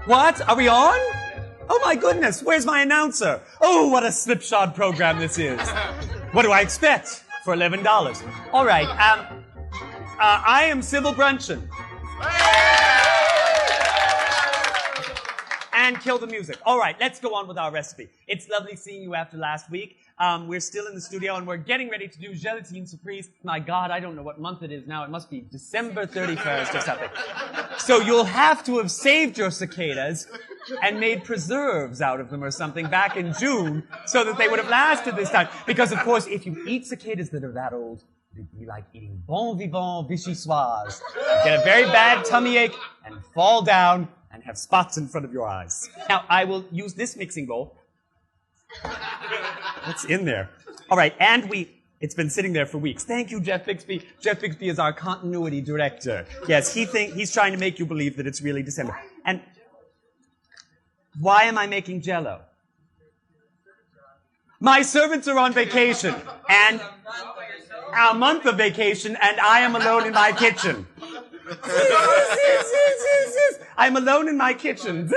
What? Are we on? Oh my goodness, where's my announcer? Oh, what a slipshod program this is. What do I expect for $11? All right, I am Sybil Bruncheon. And kill the music. All right, let's go on with our recipe. It's lovely seeing you after last week. We're still in the studio and we're getting ready to do Gelatin Supreese. My God, I don't know what month it is now. It must be December 31st or something. So you'll have to have saved your cicadas and made preserves out of them or something back in June so that they would have lasted this time. Because, of course, if you eat cicadas that are that old, it'd be like eating bon vivant vichyssoise. Get a very bad tummy ache and fall down and have spots in front of your eyes. Now, I will use this mixing bowl. What's in there? All right, and it's been sitting there for weeks. Thank you, Jeff Bixby. Jeff Bixby is our continuity director. Yes, he's trying to make you believe that it's really December. And why am I making Jell-O? My servants are on vacation, and a month of vacation, and I am alone in my kitchen. I'm alone in my kitchen.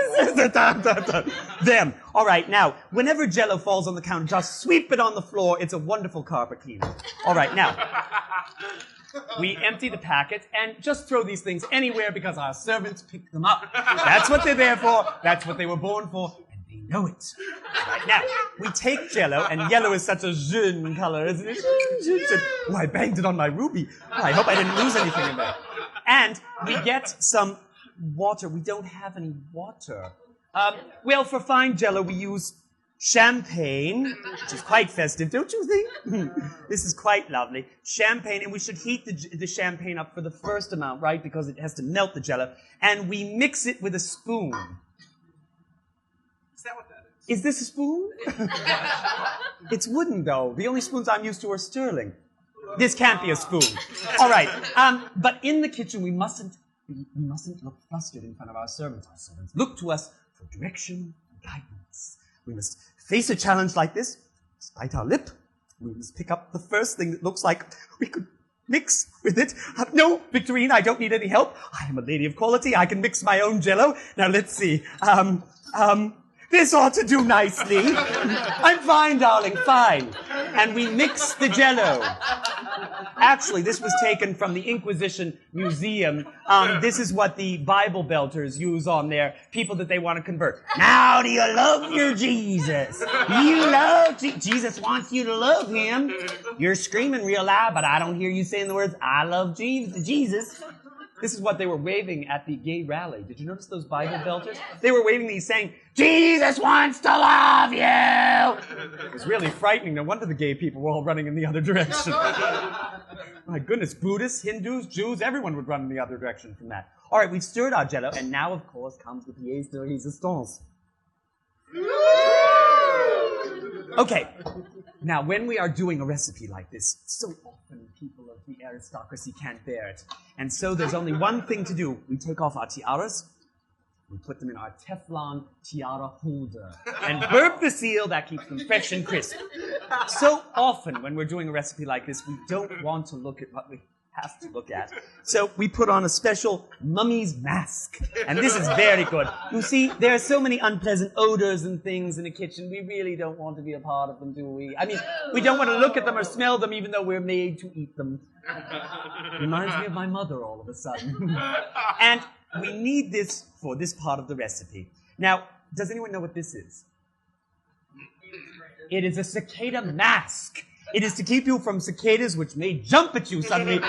Them. All right, now, whenever Jell-O falls on the counter, just sweep it on the floor. It's a wonderful carpet cleaner. All right, now, we empty the packet and just throw these things anywhere because our servants pick them up. That's what they're there for. That's what they were born for. And they know it. All right, now, we take Jell-O, and yellow is such a jaune color, isn't it? Oh, I banged it on my ruby. Oh, I hope I didn't lose anything in there. And we get some water. We don't have any water. Well, for fine Jell-O, we use champagne, which is quite festive, don't you think? This is quite lovely. Champagne, and we should heat the champagne up for the first amount, right? Because it has to melt the Jell-O. And we mix it with a spoon. Is that what that is? Is this a spoon? It's wooden, though. The only spoons I'm used to are sterling. This can't be a spoon. All right. But in the kitchen, we mustn't look flustered in front of our servants. Our servants look to us for direction and guidance. We must face a challenge like this, bite our lip. We must pick up the first thing that looks like we could mix with it. No, Victorine, I don't need any help. I am a lady of quality. I can mix my own Jell-O. Now, let's see. This ought to do nicely. I'm fine, darling, fine. And we mix the Jell-O. Actually, this was taken from the Inquisition Museum. This is what the Bible belters use on their people that they want to convert. Now, do you love your Jesus? You love Jesus wants you to love him. You're screaming real loud, but I don't hear you saying the words, I love Jesus. This is what they were waving at the gay rally. Did you notice those Bible belters? They were waving these saying, Jesus wants to love you! It was really frightening. No wonder the gay people were all running in the other direction. My goodness, Buddhists, Hindus, Jews, everyone would run in the other direction from that. All right, we've stirred our Jell-O, and now, of course, comes the pièce de résistance. Okay, now, when we are doing a recipe like this, so often people of the aristocracy can't bear it. And so there's only one thing to do. We take off our tiaras, we put them in our Teflon tiara holder, and burp the seal, that keeps them fresh and crisp. So often, when we're doing a recipe like this, we don't want to look at what we have to look at. So we put on a special mummy's mask. And this is very good. You see, there are so many unpleasant odors and things in the kitchen. We really don't want to be a part of them, do we? I mean, we don't want to look at them or smell them, even though we're made to eat them. Reminds me of my mother all of a sudden. And we need this for this part of the recipe. Now, does anyone know what this is? It is a cicada mask. It is to keep you from cicadas which may jump at you suddenly.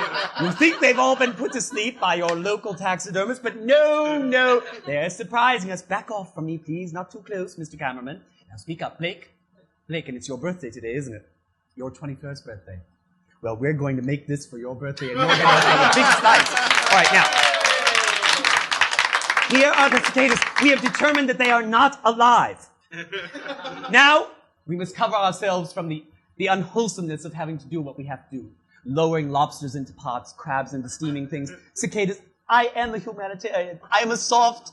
You think they've all been put to sleep by your local taxidermist, but no, they're surprising us. Back off from me, please. Not too close, Mr. Cameraman. Now speak up, Blake. Blake, and it's your birthday today, isn't it? Your 21st birthday. Well, we're going to make this for your birthday, and you're going to have a big slice. All right, now. Here are the cicadas. We have determined that they are not alive. Now, we must cover ourselves from the unwholesomeness of having to do what we have to do. Lowering lobsters into pots, crabs into steaming things, cicadas. I am a humanitarian. I am a soft,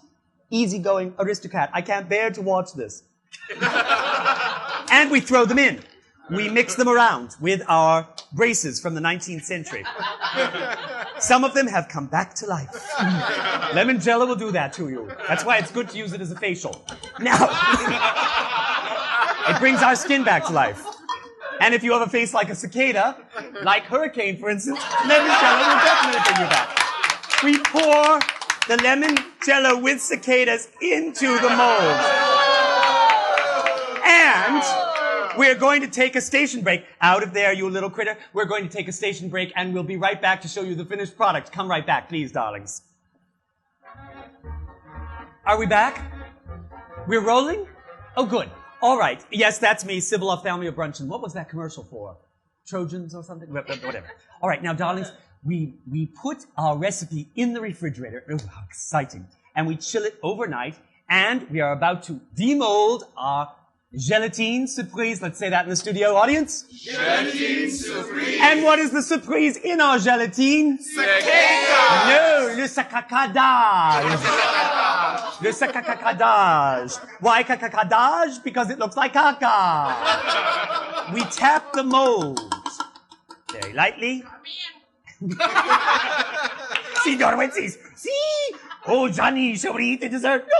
easygoing aristocrat. I can't bear to watch this. And we throw them in. We mix them around with our braces from the 19th century. Some of them have come back to life. Lemon Jello will do that to you. That's why it's good to use it as a facial. Now, it brings our skin back to life. And if you have a face like a cicada, like Hurricane, for instance, lemon Jello will definitely bring you back. We pour the lemon Jello with cicadas into the mold. And we're going to take a station break. Out of there, you little critter. We're going to take a station break, and we'll be right back to show you the finished product. Come right back, please, darlings. Are we back? We're rolling? Oh, good. All right. Yes, that's me, Sybil Bruncheon. What was that commercial for? Trojans or something? Whatever. All right, now, darlings, we put our recipe in the refrigerator. Oh, how exciting. And we chill it overnight, and we are about to demold our Gelatin Supreese. Let's say that in the studio audience. Gelatin Supreese. And what is the surprise in our gelatine? Cicada. No, le sacacadage. Le sacacadage. Why cacacadage? Because it looks like caca. We tap the mold very lightly. See, Wences. See? Oh, Johnny, shall we eat the dessert? No,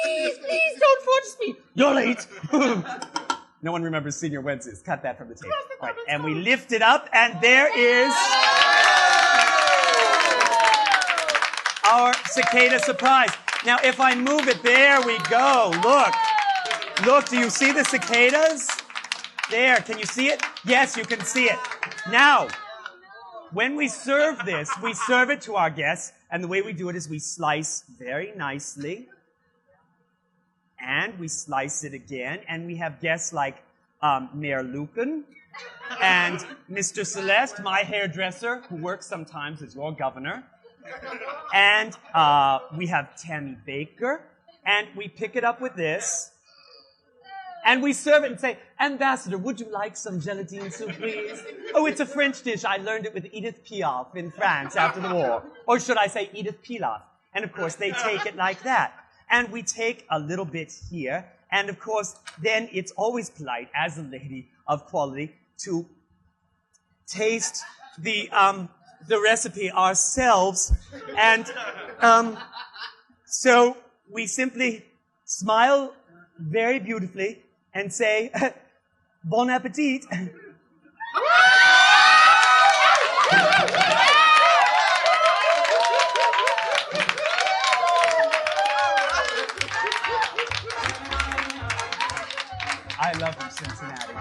please, don't force me. You're late. No one remembers Senior Wences. Cut that from the tape. All right, and we lift it up, and there is our cicada surprise. Now, if I move it, there we go. Look, do you see the cicadas? There, can you see it? Yes, you can see it. Now, when we serve this, we serve it to our guests, and the way we do it is we slice very nicely, and we slice it again, and we have guests like Mayor Lucan and Mr. Celeste, my hairdresser, who works sometimes as your governor, and we have Tammy Baker, and we pick it up with this, and we serve it and say, Ambassador, would you like some Gelatin Supreese? Oh, it's a French dish. I learned it with Edith Piaf in France after the war. Or should I say Edith Pilaf? And of course, they take it like that. And we take a little bit here. And of course, then it's always polite, as a lady of quality, to taste the recipe ourselves. And so we simply smile very beautifully and say, bon appetit. I love you, Cincinnati.